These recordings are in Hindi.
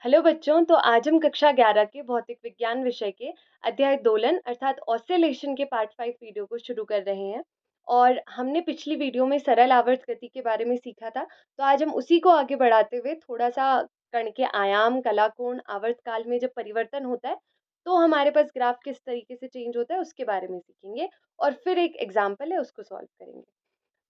हेलो बच्चों, तो आज हम कक्षा 11 के भौतिक विज्ञान विषय के अध्याय दोलन अर्थात ऑसिलेशन के पार्ट 5 वीडियो को शुरू कर रहे हैं। और हमने पिछली वीडियो में सरल आवर्त गति के बारे में सीखा था। तो आज हम उसी को आगे बढ़ाते हुए थोड़ा सा कण के आयाम, कलाकोण, आवर्त काल में जब परिवर्तन होता है तो हमारे पास ग्राफ किस तरीके से चेंज होता है उसके बारे में सीखेंगे। और फिर एक एग्जाम्पल है, उसको सॉल्व करेंगे।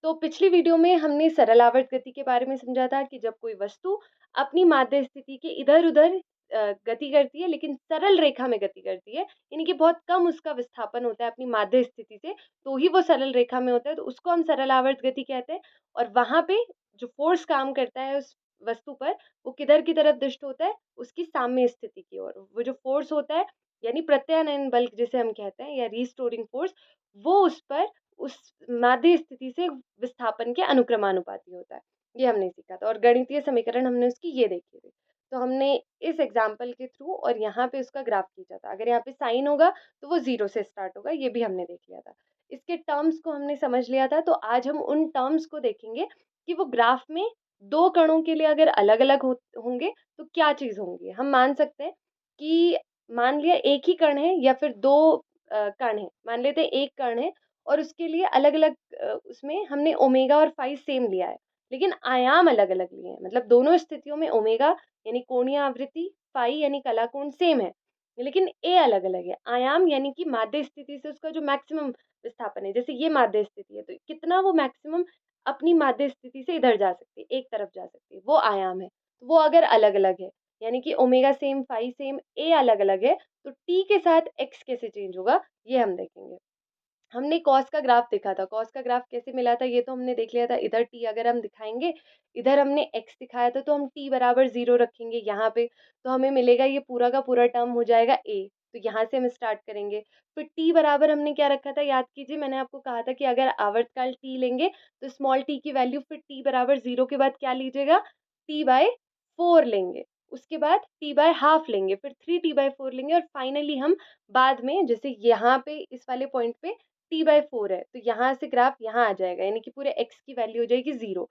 तो पिछली वीडियो में हमने सरल आवर्त गति के बारे में समझा था कि जब कोई वस्तु अपनी माध्य स्थिति के इधर उधर गति करती है लेकिन सरल रेखा में गति करती है, यानी कि बहुत कम उसका विस्थापन होता है अपनी माध्य स्थिति से, तो ही वो सरल रेखा में होता है, तो उसको हम सरल आवर्त गति कहते हैं। और वहां पे जो फोर्स काम करता है उस वस्तु पर, वो किधर की तरफ दृष्ट होता है, उसकी साम्य स्थिति की ओर। वो जो फोर्स होता है यानी प्रत्यानयन बल जिसे हम कहते हैं या रिस्टोरिंग फोर्स, वो उस पर उस माध्य स्थिति से विस्थापन के अनुक्रमानुपाती होता है। ये हमने सीखा था और गणितीय समीकरण हमने उसकी ये देखी थी। तो हमने इस एग्जाम्पल के थ्रू और यहाँ पे उसका ग्राफ खींचा था। अगर यहाँ पे साइन होगा तो वो 0 से स्टार्ट होगा, ये भी हमने देख लिया था। इसके टर्म्स को हमने समझ लिया था। तो आज हम उन टर्म्स को देखेंगे कि वो ग्राफ में दो कणों के लिए अगर अलग अलग होंगे तो क्या चीज होंगी। हम मान सकते हैं कि मान लिया एक ही कण है या फिर दो कण है। मान लेते हैं एक कण है और उसके लिए अलग अलग उसमें हमने ओमेगा और फाई सेम लिया है, लेकिन आयाम अलग अलग लिए हैं। मतलब दोनों स्थितियों में ओमेगा यानी कोणीय आवृत्ति, फाई यानी कलाकोण सेम है, लेकिन ए अलग अलग है। आयाम यानी कि माध्य स्थिति से उसका जो मैक्सिमम विस्थापन है, जैसे ये माध्य स्थिति है तो कितना वो मैक्सिमम अपनी माध्य स्थिति से इधर जा सकती है, एक तरफ जा सकती है, वो आयाम है। तो वो अगर अलग अलग है यानी कि ओमेगा सेम, फाई सेम, ए अलग अलग है, तो टी के साथ एक्स कैसे चेंज होगा ये हम देखेंगे। हमने कॉस का ग्राफ देखा था। कॉस का ग्राफ कैसे मिला था ये तो हमने देख लिया था। इधर टी अगर हम दिखाएंगे, इधर हमने एक्स दिखाया था, तो हम टी बराबर 0 रखेंगे यहाँ पे, तो हमें मिलेगा ये पूरा का पूरा टर्म हो जाएगा ए। तो यहाँ से हम स्टार्ट करेंगे। फिर टी बराबर हमने क्या रखा था, याद कीजिए, मैंने आपको कहा था कि अगर आवर्तकाल टी लेंगे तो स्मॉल टी की वैल्यू फिर टी बराबर 0 के बाद क्या लीजिएगा, टी/4 लेंगे। उसके बाद टी/हाफ लेंगे, फिर 3t/4 लेंगे, और फाइनली हम बाद में जैसे यहाँ पे इस वाले पॉइंट पे t/4 है तो यहाँ से ग्राफ यहाँ आ जाएगा, यानी कि पूरे x की वैल्यू हो जाएगी 0।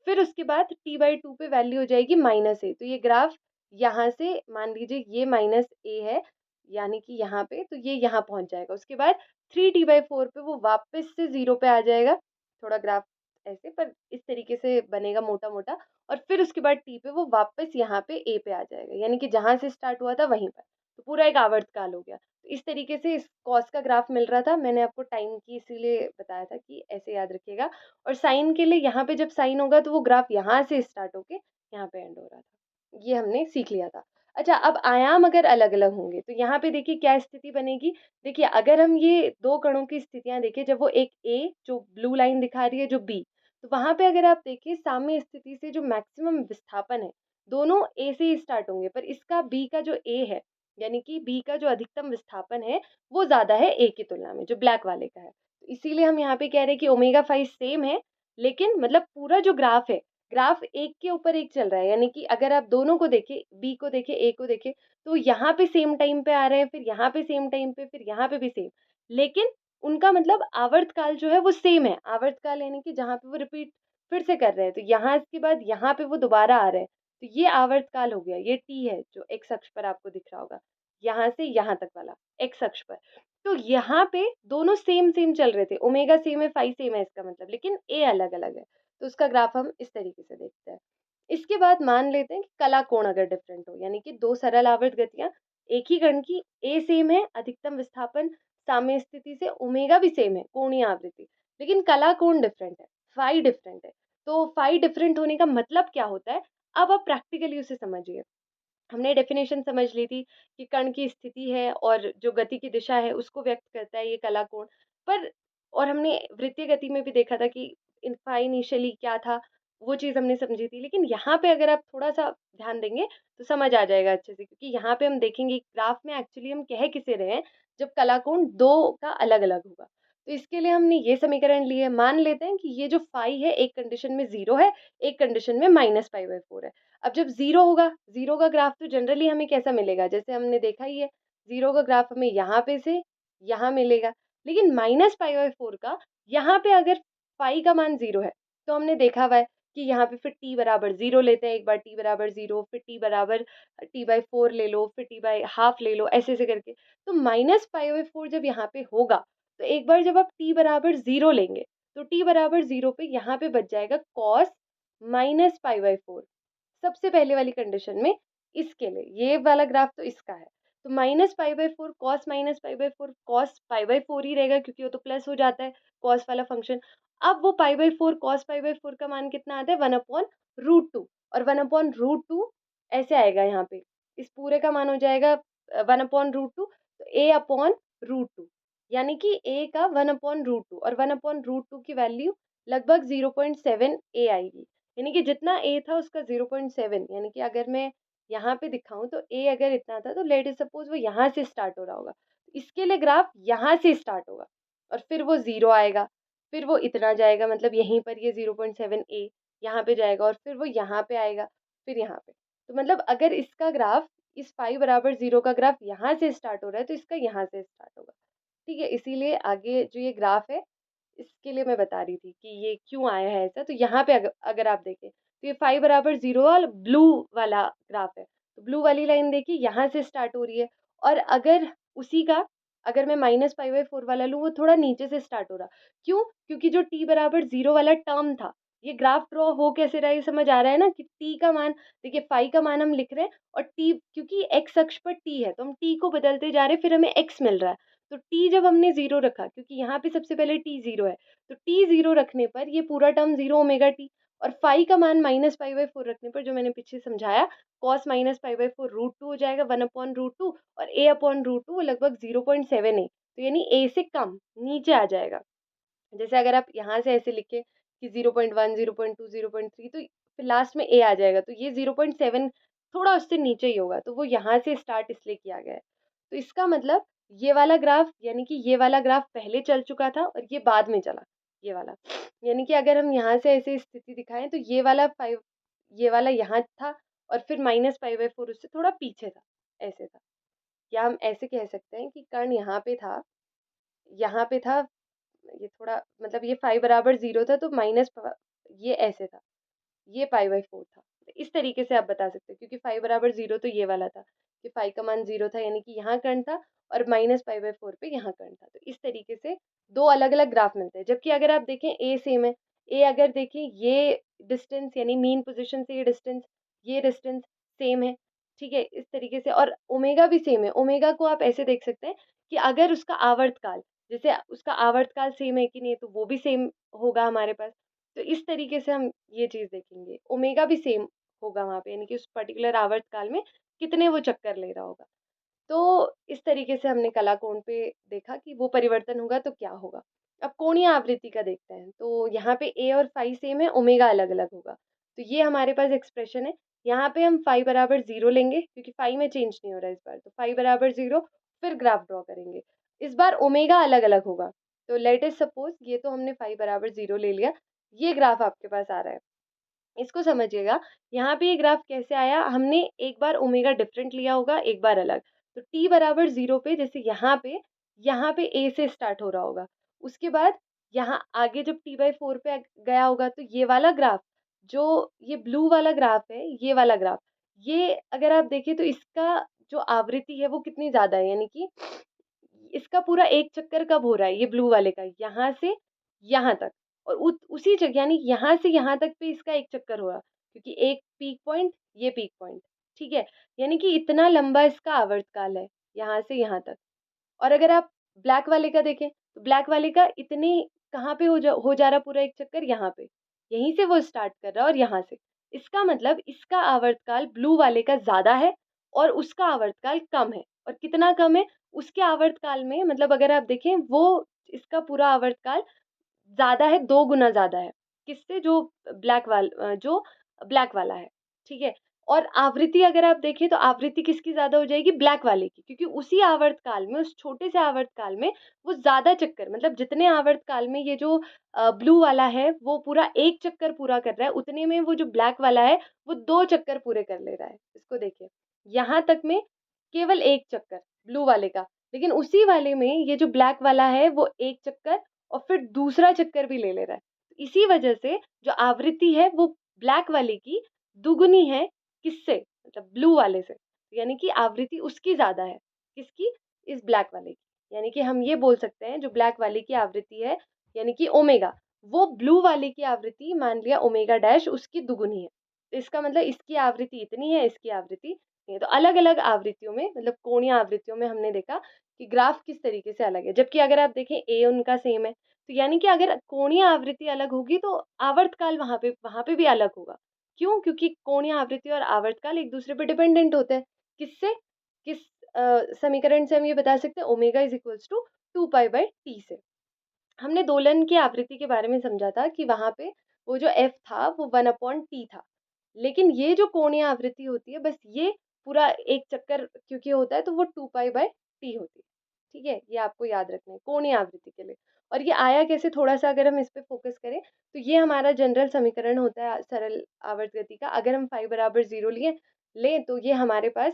फिर उसके बाद t/2 पे वैल्यू हो जाएगी -a। तो ये ग्राफ यहाँ से मान लीजिए ये -a है, यानी कि यहाँ पे, तो ये यहाँ पहुंच जाएगा। उसके बाद 3t/4 पे वो वापस से 0 पे आ जाएगा। थोड़ा ग्राफ ऐसे पर इस तरीके से बनेगा मोटा मोटा, और फिर उसके बाद t पे वो वापस यहाँ पे a पे आ जाएगा, यानी कि जहाँ से स्टार्ट हुआ था वहीं पर। तो पूरा एक आवर्तकाल हो गया। तो इस तरीके से इस कॉस का ग्राफ मिल रहा था। मैंने आपको टाइम की इसीलिए बताया था कि ऐसे याद रखिएगा। और साइन के लिए यहाँ पे जब साइन होगा तो वो ग्राफ यहाँ से स्टार्ट होके यहाँ पे एंड हो रहा था। ये हमने सीख लिया था। अच्छा, अब आयाम अगर अलग अलग होंगे तो यहाँ पे देखिए क्या स्थिति बनेगी। देखिए अगर हम ये दो कणों की स्थितियां देखें, जब वो एक ए जो ब्लू लाइन दिखा रही है जो बी, तो वहां पे अगर आप देखिए साम्य स्थिति से जो मैक्सिमम विस्थापन है दोनों ए से ही स्टार्ट होंगे, पर इसका बी का जो ए है यानी कि बी का जो अधिकतम विस्थापन है वो ज्यादा है ए की तुलना में, जो ब्लैक वाले का है। तो इसीलिए हम यहाँ पे कह रहे हैं कि ओमेगा फाइव सेम है, लेकिन मतलब पूरा जो ग्राफ है, ग्राफ एक के ऊपर एक चल रहा है। यानी कि अगर आप दोनों को देखें, बी को देखें, ए को देखें, तो यहाँ पे सेम टाइम पे आ रहे हैं, फिर यहाँ पे सेम टाइम पे, फिर यहाँ पे भी सेम, लेकिन उनका मतलब आवर्तकाल जो है वो सेम है। आवर्तकाल यानी कि जहाँ पे वो रिपीट फिर से कर रहे हैं, तो यहाँ के बाद यहाँ पे वो दोबारा आ रहे हैं, तो ये आवर्तकाल हो गया। ये टी है जो एक्स अक्ष पर आपको दिख रहा होगा, यहाँ से यहाँ तक वाला एक्स अक्ष पर। तो यहाँ पे दोनों सेम सेम चल रहे थे, ओमेगा सेम है, फाई सेम है इसका मतलब, लेकिन ए अलग अलग है। तो उसका ग्राफ हम इस तरीके से देखते हैं। इसके बाद मान लेते हैं कि कला कोण अगर डिफरेंट हो, यानी कि दो सरल आवर्त गतियां, एक ही कण की ए सेम है, अधिकतम विस्थापन साम्य स्थिति से, ओमेगा भी सेम है, कोणीय आवृत्ति, लेकिन कला कोण डिफरेंट है, फाई डिफरेंट है। तो फाई डिफरेंट होने का मतलब क्या होता है, अब आप प्रैक्टिकली उसे समझिए। हमने डेफिनेशन समझ ली थी कि कण की स्थिति है और जो गति की दिशा है उसको व्यक्त करता है ये कला कोण। पर और हमने वृत्तीय गति में भी देखा था कि इनिशियली क्या था, वो चीज़ हमने समझी थी। लेकिन यहाँ पे अगर आप थोड़ा सा ध्यान देंगे तो समझ आ जाएगा अच्छे से, क्योंकि यहाँ पे हम देखेंगे ग्राफ में एक्चुअली हम कह किसे रहे हैं जब कला कोण दो का अलग अलग होगा। तो इसके लिए हमने ये समीकरण लिए। मान लेते हैं कि ये जो फाई है एक कंडीशन में 0 है, एक कंडीशन में -π/4 है। अब जब 0 होगा, 0 का ग्राफ तो जनरली हमें कैसा मिलेगा, जैसे हमने देखा ही है, 0 का ग्राफ हमें यहाँ पे से यहाँ मिलेगा। लेकिन -π/4 का यहाँ पे अगर फाई का मान 0 है, तो हमने देखा हुआ है कि यहाँ पे फिर t बराबर 0 लेते हैं, एक बार t बराबर 0, फिर t बराबर t/4 ले लो, फिर t/2 ले लो, ऐसे करके। तो -π/4 जब यहाँ पे होगा, तो एक बार जब आप t बराबर 0 लेंगे, तो t बराबर 0 पे यहाँ पे बच जाएगा cos -π/4। सबसे पहले वाली कंडीशन में इसके लिए, ये वाला ग्राफ तो इसका है। तो -π/4 cos -π/4 cos π/4 ही रहेगा, क्योंकि वो तो प्लस हो जाता है cos वाला फंक्शन। अब वो π/4 cos π/4 का मान कितना आता है, 1/√2, और 1/√2 ऐसे आएगा यहाँ पे, इस पूरे का मान हो जाएगा 1/√2, तो a/√2, यानी कि a का 1/√2, और 1/√2 की वैल्यू लगभग 0.7 a आएगी। यानी कि जितना a था उसका 0.7, यानी कि अगर मैं यहाँ पे दिखाऊं तो a अगर इतना था, तो लेट इज सपोज वो यहाँ से स्टार्ट हो रहा होगा, इसके लिए ग्राफ यहाँ से स्टार्ट होगा और फिर वो 0 आएगा, फिर वो इतना जाएगा, मतलब यहीं पर ये 0.7 a यहाँ पे जाएगा, और फिर वो यहाँ पे आएगा, फिर यहाँ पे। तो मतलब अगर इसका ग्राफ, इस फाई बराबर 0 का ग्राफ यहाँ से स्टार्ट हो रहा है, तो इसका यहाँ से स्टार्ट होगा। ठीक है, इसीलिए आगे जो ये ग्राफ है, इसके लिए मैं बता रही थी कि ये क्यों आया है ऐसा। तो यहाँ पे अगर आप देखें, तो ये फाई बराबर 0 वाला ब्लू वाला ग्राफ है, तो ब्लू वाली लाइन देखिए यहाँ से स्टार्ट हो रही है, और अगर उसी का, अगर मैं -π/4 वाला लूँ, वो थोड़ा नीचे से स्टार्ट हो रहा। क्यों? क्योंकि जो t बराबर 0 वाला टर्म था, ये ग्राफ ड्रॉ हो कैसे रहा है, ये समझ आ रहा है ना, कि t का मान, देखिए फाई का मान हम लिख रहे हैं, और t, क्योंकि x अक्ष पर t है, तो हम t को बदलते जा रहे हैं, फिर हमें x मिल रहा है। तो t जब हमने 0 रखा, क्योंकि यहाँ पे सबसे पहले t 0 है, तो t 0 रखने पर ये पूरा टर्म 0 ओमेगा t, और फाई का मान -π/4 रखने पर, जो मैंने पीछे समझाया, cos -π/4 √2 हो जाएगा, 1/√2, और a/√2 वो लगभग 0.7 है, तो यानी a से कम नीचे आ जाएगा। जैसे अगर आप यहाँ से ऐसे लिखें कि 0.1, 0.2, 0.3, तो फिर लास्ट में a आ जाएगा, तो ये 0.7 थोड़ा उससे नीचे ही होगा, तो वो यहाँ से स्टार्ट इसलिए किया गया है। तो इसका मतलब ये वाला ग्राफ, यानी कि ये वाला ग्राफ पहले चल चुका था और ये बाद में चला, ये वाला। यानी कि अगर हम यहाँ से ऐसे स्थिति दिखाएं, तो ये वाला यहाँ था, और फिर -π/4 उससे थोड़ा पीछे था, ऐसे था। या हम ऐसे कह सकते हैं कि कर्ण यहाँ पे था, यहाँ पे था, ये थोड़ा, मतलब ये फाई बराबर 0 था, तो ये ऐसे था, ये π/4 था। तो इस तरीके से आप बता सकते हैं, क्योंकि फाई बराबर 0 तो ये वाला था, कि फाई का मान 0 था, यानी कि यहाँ कर्ण था, और -π/4 पे यहाँ कर्ण था। तो इस तरीके से दो अलग अलग ग्राफ मिलते हैं। जबकि अगर आप देखें a सेम है, a अगर देखें, ये डिस्टेंस यानी मीन पोजिशन से ये डिस्टेंस सेम है। ठीक है, इस तरीके से, और ओमेगा भी सेम है। ओमेगा को आप ऐसे देख सकते हैं कि अगर उसका आवर्तकाल, जैसे उसका आवर्तकाल सेम है कि नहीं, तो वो भी सेम होगा हमारे पास। तो इस तरीके से हम ये चीज़ देखेंगे, ओमेगा भी सेम होगा वहाँ पे, यानी कि उस पर्टिकुलर आवर्तकाल में कितने वो चक्कर ले रहा होगा। तो इस तरीके से हमने कलाकोण पे देखा कि वो परिवर्तन होगा तो क्या होगा। अब कोणीय आवृत्ति का देखते हैं, तो यहाँ पे a और फाई सेम है, ओमेगा अलग अलग होगा। तो ये हमारे पास एक्सप्रेशन है। यहाँ पे हम फाई बराबर 0 लेंगे, क्योंकि फाई में चेंज नहीं हो रहा है इस बार, तो फाई बराबर 0, फिर ग्राफ ड्रॉ करेंगे। इस बार ओमेगा अलग अलग होगा। तो लेट अस सपोज, ये तो हमने फाई बराबर 0 ले लिया, ये ग्राफ आपके पास आ रहा है, इसको समझिएगा। यहाँ पे ये ग्राफ कैसे आया, हमने एक बार ओमेगा डिफरेंट लिया होगा, एक बार अलग। तो t बराबर 0 पे, जैसे यहाँ पे a से स्टार्ट हो रहा होगा, उसके बाद यहाँ आगे जब t/4 पे गया होगा, तो ये वाला ग्राफ, जो ये ब्लू वाला ग्राफ है, ये वाला ग्राफ, ये अगर आप देखें, तो इसका जो आवृत्ति है वो कितनी ज्यादा है, यानी कि इसका पूरा एक चक्कर कब हो रहा है, ये ब्लू वाले का, यहाँ से यहाँ तक, और उसी जगह, यानी यहाँ से यहाँ तक पे इसका एक चक्कर होगा, क्योंकि एक पीक पॉइंट, ये पीक पॉइंट। ठीक है, यानी कि इतना लंबा इसका आवर्तकाल है, यहाँ से यहाँ तक। और अगर आप ब्लैक वाले का देखें, तो ब्लैक वाले का इतने कहाँ पे हो जा रहा पूरा एक चक्कर, यहाँ पे, यहीं से वो स्टार्ट कर रहा है, और यहाँ से। इसका मतलब इसका आवर्तकाल ब्लू वाले का ज्यादा है, और उसका आवर्तकाल कम है। और कितना कम है, उसके आवर्तकाल में, मतलब अगर आप देखें, वो इसका पूरा आवर्तकाल ज्यादा है, 2 गुना ज्यादा है, किससे, जो ब्लैक वाला है। ठीक है, और आवृत्ति अगर आप देखें, तो आवृत्ति किसकी ज्यादा हो जाएगी, ब्लैक वाले की, क्योंकि उसी आवर्तकाल में, उस छोटे से आवर्तकाल में वो ज्यादा चक्कर, मतलब जितने आवर्तकाल में ये जो ब्लू वाला है वो पूरा एक चक्कर पूरा कर रहा है, उतने में वो जो ब्लैक वाला है वो 2 चक्कर पूरे कर ले रहा है। इसको देखिए, यहाँ तक में केवल एक चक्कर ब्लू वाले का, लेकिन उसी वाले में ये जो ब्लैक वाला है वो एक चक्कर और फिर दूसरा चक्कर भी ले ले रहा है। इसी वजह से जो आवृत्ति है वो ब्लैक वाले की दुगुनी है, किससे, मतलब ब्लू वाले से, यानी कि आवृत्ति उसकी ज्यादा है, किसकी, इस ब्लैक वाले की। यानी कि हम ये बोल सकते हैं जो ब्लैक वाले की आवृत्ति है यानी कि ओमेगा, वो ब्लू वाले की आवृत्ति मान लिया ओमेगा डैश उसकी दुगुनी है। तो इसका मतलब इसकी आवृत्ति इतनी है, इसकी आवृत्ति इतनी है। तो अलग अलग आवृत्तियों में, मतलब कोणीय आवृत्तियों में हमने देखा कि ग्राफ किस तरीके से अलग है। जबकि अगर आप देखें ए उनका सेम है, तो यानी कि अगर कोणीय आवृत्ति अलग होगी तो आवर्तकाल वहां पे भी अलग होगा। क्यों? क्योंकि कोणीय आवृत्ति और आवर्तकाल एक दूसरे पे डिपेंडेंट होते हैं। किससे, किस समीकरण से हम ये बता सकते हैं, ओमेगा इज इक्वल्स टू 2 पाई/टी से। हमने दोलन की आवृत्ति के बारे में समझा था कि वहां पे वो जो एफ था वो 1/टी था। लेकिन ये जो कोणीय आवृत्ति होती है, बस ये पूरा एक चक्कर क्योंकि होता है तो वो 2 पाई/टी होती है। ठीक है, ये आपको याद रखना है कोणीय आवृत्ति के लिए। और ये आया कैसे, थोड़ा सा अगर हम इस पे फोकस करें तो ये हमारा जनरल समीकरण होता है सरल आवर्त गति का। अगर हम फाई = 0 लिए लें तो ये हमारे पास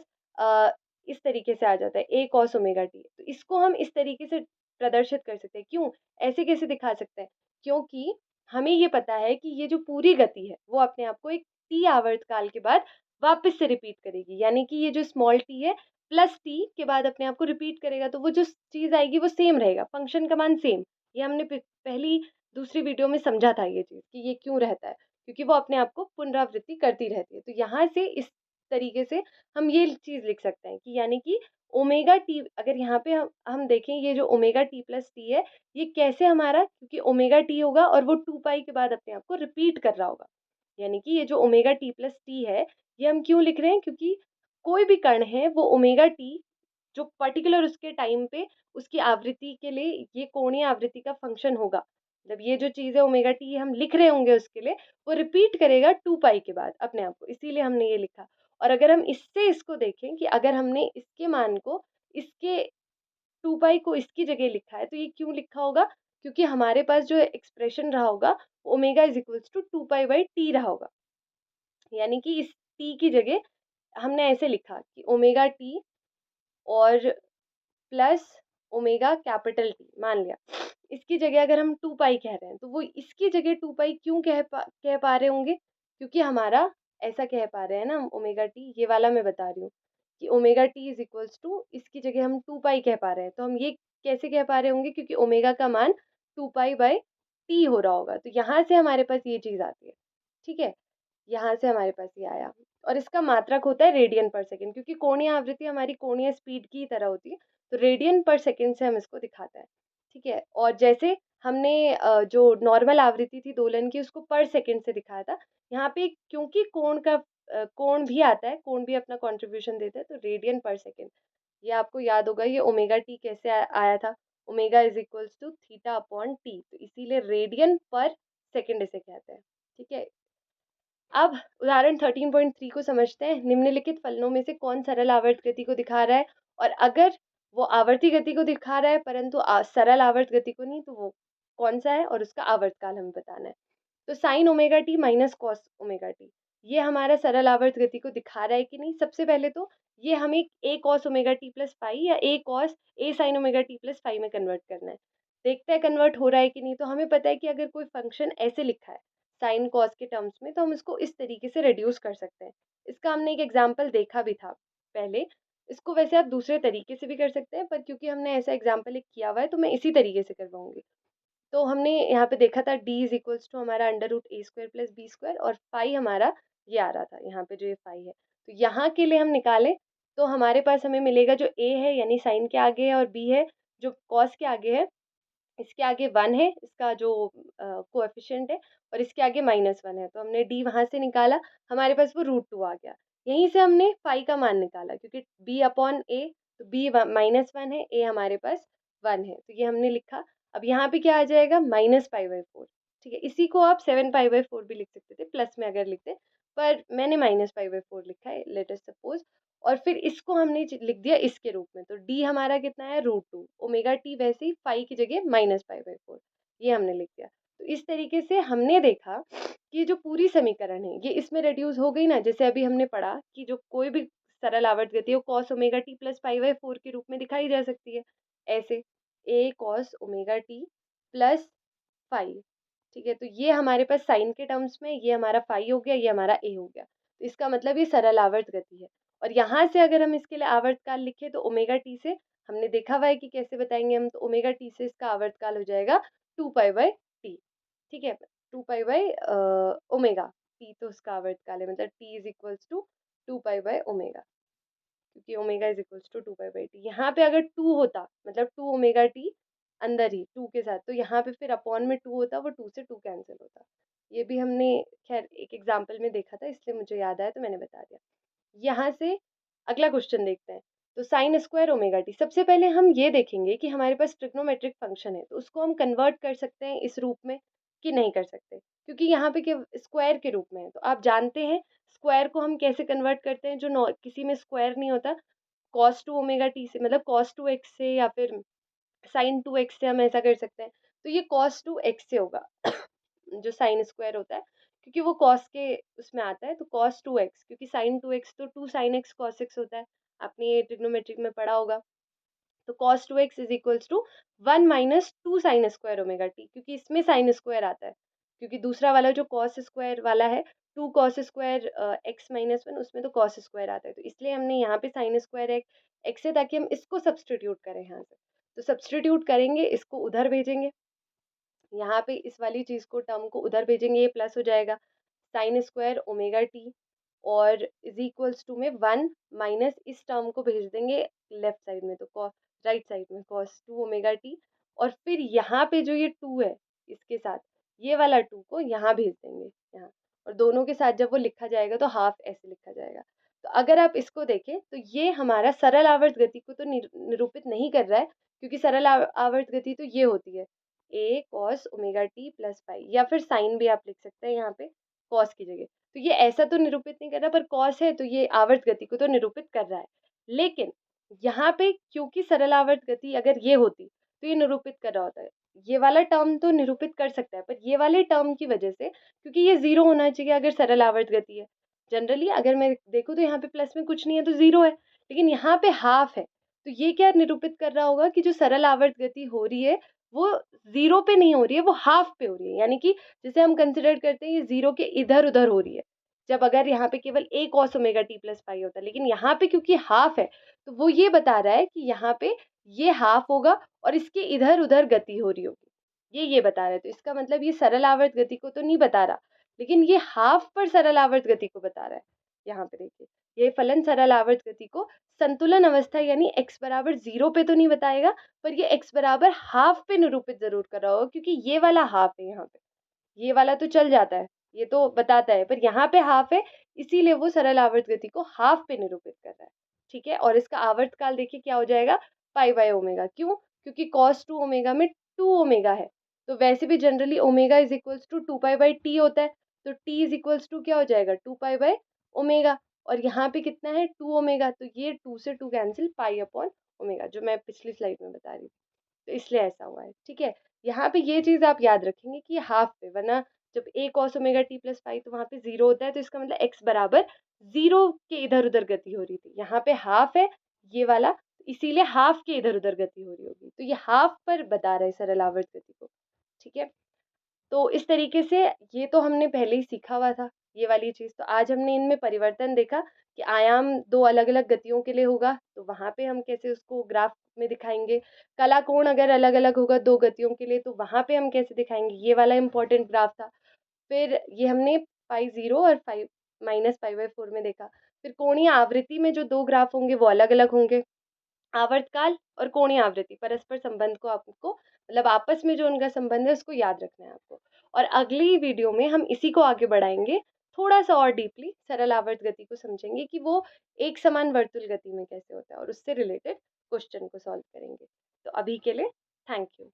इस तरीके से आ जाता है a cos ओमेगा टी। तो इसको हम इस तरीके से प्रदर्शित कर सकते हैं। क्यों, ऐसे कैसे दिखा सकते हैं? क्योंकि हमें ये पता है कि ये जो पूरी गति है वो अपने आप को एक टी आवर्तकाल के बाद वापस से रिपीट करेगी। यानी कि ये जो स्मॉल टी है प्लस टी के बाद अपने आप को रिपीट करेगा, तो वो जो चीज आएगी वो सेम रहेगा, फंक्शन का मान सेम। ये हमने पहली दूसरी वीडियो में समझा था ये चीज कि ये क्यों रहता है, क्योंकि वो अपने आप को पुनरावृत्ति करती रहती है। तो यहाँ से इस तरीके से हम ये चीज लिख सकते हैं कि यानी कि ओमेगा टी, अगर यहाँ पे हम देखें ये जो ओमेगा टी प्लस टी है ये कैसे हमारा, क्योंकि ओमेगा टी होगा और वो 2 पाई के बाद अपने आप को रिपीट कर रहा होगा। यानी कि ये जो ओमेगा टी प्लस टी है ये हम क्यों लिख रहे हैं, क्योंकि कोई भी कण है वो ओमेगा टी जो पर्टिकुलर उसके टाइम पे उसकी आवृत्ति के लिए ये कोणीय आवृत्ति का फंक्शन होगा। मतलब ये जो चीज है ओमेगा टी हम लिख रहे होंगे उसके लिए, वो रिपीट करेगा 2 पाई के बाद अपने आप को, इसीलिए हमने ये लिखा। और अगर हम इससे इसको देखें कि अगर हमने इसके मान को, इसके 2 पाई को इसकी जगह लिखा है तो ये क्यों लिखा होगा, क्योंकि हमारे पास जो एक्सप्रेशन रहा होगा ओमेगा इज इक्वल्स टू 2 पाई/टी रहा होगा। यानी कि इस टी की जगह हमने ऐसे लिखा कि ओमेगा टी और प्लस ओमेगा कैपिटल टी मान लिया। इसकी जगह अगर हम 2 पाई कह रहे हैं तो वो इसकी जगह 2 पाई क्यों कह पा रहे होंगे, क्योंकि हमारा ऐसा कह पा रहे हैं ना हम ओमेगा टी, ये वाला मैं बता रही हूँ कि omega T is equals to इसकी जगह हम 2 पाई कह पा रहे हैं। तो हम ये कैसे कह पा रहे होंगे, क्योंकि ओमेगा का मान 2 पाई/टी हो रहा होगा। तो यहाँ से हमारे पास ये चीज आती है। ठीक है, यहाँ से हमारे पास ये आया। और इसका मात्रक होता है रेडियन पर सेकेंड, क्योंकि कोणीय आवृत्ति हमारी कोणीय स्पीड की तरह होती है, तो रेडियन पर सेकेंड से हम इसको दिखाते हैं। ठीक है, और जैसे हमने जो नॉर्मल आवृत्ति थी दोलन की उसको पर सेकेंड से दिखाया था, यहाँ पे क्योंकि कोण भी आता है, कोण भी अपना कंट्रीब्यूशन देता है, तो रेडियन पर सेकेंड। ये आपको याद होगा, ये ओमेगा टी कैसे आया था, ओमेगा इज इक्वल्स टू थीटा/टी, तो इसीलिए रेडियन पर सेकेंड इसे कहते हैं। ठीक है, अब उदाहरण 13.3 को समझते हैं। निम्नलिखित फलनों में से कौन सरल आवर्त गति को दिखा रहा है, और अगर वो आवर्ती गति को दिखा रहा है परंतु सरल आवर्त गति को नहीं, तो वो कौन सा है और उसका आवर्तकाल हमें बताना है। तो sign omega T minus cos omega T, ये हमारा सरल आवर्त गति को दिखा रहा है कि नहीं। सबसे पहले तो ये हमें A cos omega T plus phi या A sine omega T plus phi में कन्वर्ट करना है। देखते हैं कन्वर्ट हो रहा है कि नहीं। तो हमें पता है कि अगर कोई फंक्शन ऐसे लिखा है साइन कॉस के टर्म्स में, तो हम इसको इस तरीके से रिड्यूस कर सकते हैं। इसका हमने एक एग्जाम्पल देखा भी था पहले। इसको वैसे आप दूसरे तरीके से भी कर सकते हैं, पर क्योंकि हमने ऐसा एग्जाम्पल एक किया हुआ है तो मैं इसी तरीके से करवाऊंगी। तो हमने यहाँ पे देखा था d इज इक्वल्स टू हमारा √a² + b² और फाई हमारा ये आ रहा था, यहाँ पे जो ये फाई है। तो यहाँ के लिए हम निकालें तो हमारे पास हमें मिलेगा जो a है यानी साइन के आगे है, और b है जो कॉस के आगे है, इसके आगे 1 है इसका जो कोएफिशिएंट है, और इसके आगे -1 है। तो हमने d वहां से निकाला, हमारे पास वो √2 आ गया। यहीं से हमने फाई का मान निकाला, क्योंकि b/a, तो b -1 है, a हमारे पास 1 है, तो ये हमने लिखा। अब यहाँ पे क्या आ जाएगा, -π/4। ठीक है, इसी को आप 7π/4 भी लिख सकते थे प्लस में अगर लिखते, पर मैंने -π/4 लिखा है, लेट अस सपोज। और फिर इसको हमने लिख दिया इसके रूप में, तो d हमारा कितना है √2, ओमेगा टी वैसे ही फाई की जगह -π/4, ये हमने लिख दिया। तो इस तरीके से हमने देखा कि जो पूरी समीकरण है ये इसमें रिड्यूस हो गई ना। जैसे अभी हमने पढ़ा कि जो कोई भी सरल आवर्त गति हो cos ओमेगा टी प्लस π/4 के रूप में दिखाई जा सकती है, ऐसे a cos omega T plus phi. ठीक है, तो ये हमारे पास साइन के टर्म्स में, ये हमारा फाई हो गया, ये हमारा ए हो गया। तो इसका मतलब ये सरल आवर्त गति है। और यहाँ से अगर हम इसके लिए आवर्तकाल लिखें तो ओमेगा टी से हमने देखा हुआ है कि कैसे बताएंगे हम, तो ओमेगा टी से इसका आवर्तकाल हो जाएगा 2 पाई बाई टी। ठीक है, 2 पाई बाई ओमेगा टी, तो उसका आवर्तकाल है, मतलब T is equals to 2 pi by omega, क्योंकि omega is equals to 2 pi by T. यहाँ पे अगर 2 होता, मतलब 2 ओमेगा टी अंदर ही 2 के साथ, तो यहाँ पे फिर अपॉन में 2 होता, वो 2 से 2 कैंसिल होता। ये भी हमने खैर एक एग्जाम्पल में देखा था, इसलिए मुझे याद आया तो मैंने बता दिया। यहाँ से अगला क्वेश्चन देखते हैं। तो साइन स्क्वायर ओमेगा टी, सबसे पहले हम ये देखेंगे कि हमारे पास ट्रिग्नोमेट्रिक फंक्शन है, तो उसको हम कन्वर्ट कर सकते हैं इस रूप में कि नहीं कर सकते, क्योंकि यहाँ पे क्या स्क्वायर के रूप में है। तो आप जानते हैं स्क्वायर को हम कैसे कन्वर्ट करते हैं, जो किसी में स्क्वायर नहीं होता, कॉस टू ओमेगा टी से, मतलब कॉस टू एक्स से या फिर साइन टू एक्स से हम ऐसा कर सकते हैं। तो ये कॉस टू एक्स से होगा जो साइन स्क्वायर होता है, क्योंकि वो कॉस के उसमें आता है, तो कॉस टू एक्स, क्योंकि साइन टू एक्स तो 2 sin x cos x होता है, आपने ये ट्रिग्नोमेट्रिक में पढ़ा होगा। तो cos 2x is equals to 1 - 2 sin square omega T, क्योंकि इसमें साइन स्क्वायर आता है, क्योंकि दूसरा वाला जो cos स्क्वायर वाला है 2 cos स्क्वायर x - 1, उसमें तो cos स्क्वायर आता है, तो इसलिए हमने यहाँ पे साइन स्क्वायर एक्स है, ताकि हम इसको सब्सटीट्यूट करें यहाँ से। तो सब्सटीट्यूट करेंगे, इसको उधर भेजेंगे, यहाँ पे इस वाली चीज़ को टर्म को उधर भेजेंगे, ये प्लस हो जाएगा साइन स्क्वायर ओमेगा टी, और इज इक्वल्स टू में 1 माइनस इस टर्म को भेज देंगे लेफ्ट साइड में, तो राइट साइड में कॉस 2 ओमेगा टी, और फिर यहाँ पे जो ये 2 है इसके साथ ये वाला 2 को यहाँ भेज देंगे यहाँ, और दोनों के साथ जब वो लिखा जाएगा तो हाफ ऐसे लिखा जाएगा। तो अगर आप इसको देखें तो ये हमारा सरल आवर्त गति को तो निरूपित नहीं कर रहा है, क्योंकि सरल आवर्त गति तो ये होती है A cos omega T plus phi, या फिर साइन भी आप लिख सकते हैं यहाँ पे कॉस की जगह। तो ये ऐसा तो निरूपित नहीं कर रहा, पर कॉस है तो ये आवर्त गति को तो निरूपित कर रहा है। लेकिन यहाँ पे क्योंकि सरल आवर्त गति अगर ये होती तो ये निरूपित कर रहा होता है, ये वाला टर्म तो निरूपित कर सकता है, पर ये वाले टर्म की वजह से, क्योंकि ये 0 होना चाहिए अगर सरल आवर्त गति है। जनरली अगर मैं देखूँ तो यहाँ पे प्लस में कुछ नहीं है तो 0 है, लेकिन यहाँ पे हाफ है, तो ये क्या निरूपित कर रहा होगा कि जो सरल आवर्त गति हो रही है वो 0 पे नहीं हो रही है, वो हाफ पे हो रही है, यानी कि जिसे हम कंसिडर करते हैं ये 0 के इधर उधर हो रही है। जब अगर यहाँ पे केवल a cos omega T plus phi होता, लेकिन यहाँ पे क्योंकि हाफ है, तो वो ये बता रहा है कि यहाँ पे ये हाफ होगा और इसके इधर उधर गति हो रही होगी, ये बता रहा है। तो इसका मतलब ये सरल आवर्त गति को तो नहीं बता रहा, लेकिन ये हाफ पर सरल आवर्त गति को बता रहा है। यहाँ पे देखिए, ये फलन सरल आवर्त गति को संतुलन अवस्था यानी x बराबर 0 पे तो नहीं बताएगा, पर ये x बराबर हाफ पे निरूपित जरूर कर रहा होगा, क्योंकि ये वाला हाफ है यहाँ पे, ये वाला तो चल जाता है, ये तो बताता है, पर यहाँ पे हाफ है, इसीलिए वो सरल आवर्त गति को हाफ पे निरूपित कर रहा है। ठीक है, और इसका आवर्त काल देखिए क्या हो जाएगा, पाई बाय ओमेगा। क्यों? क्योंकि cos 2 ओमेगा में 2 ओमेगा है, तो वैसे भी generally omega is equals to 2 pi by T होता है, तो टी इज इक्वल्स टू क्या हो जाएगा 2 पाई बाय ओमेगा, और यहाँ पे कितना है 2 ओमेगा, तो ये 2 से 2 कैंसिल, पाई अपॉन ओमेगा, जो मैं पिछली स्लाइड में बता रही थी, तो इसलिए ऐसा हुआ है। ठीक है, यहाँ पे ये चीज आप याद रखेंगे कि हाफ पे, वरना जब a cos omega T plus five तो वहाँ पे 0 होता है, तो इसका मतलब x बराबर 0 के इधर उधर गति हो रही थी, यहाँ पे हाफ है ये वाला, इसीलिए हाफ के इधर उधर गति हो रही होगी, तो ये हाफ पर बता रहा है सरल आवर्त गति को। ठीक है, तो इस तरीके से ये तो हमने पहले ही सीखा हुआ था ये वाली चीज़, तो आज हमने इनमें परिवर्तन देखा कि आयाम दो अलग अलग गतियों के लिए होगा, तो वहाँ पे हम कैसे उसको ग्राफ में दिखाएंगे। कला कोण अगर अलग अलग होगा दो गतियों के लिए, तो वहाँ पे हम कैसे दिखाएंगे, ये वाला इंपॉर्टेंट ग्राफ था। फिर ये हमने पाई 0 और -पाई/4 में देखा। फिर कोणीय आवृत्ति में जो दो ग्राफ होंगे वो अलग अलग होंगे, आवर्तकाल और कोणीय आवृत्ति परस्पर संबंध को आपको, मतलब आपस में जो उनका संबंध है उसको याद रखना है आपको। और अगली वीडियो में हम इसी को आगे बढ़ाएंगे, थोड़ा सा और डीपली सरल आवर्त गति को समझेंगे कि वो एक समान वर्तुल गति में कैसे होता है, और उससे रिलेटेड क्वेश्चन को सॉल्व करेंगे। तो अभी के लिए थैंक यू।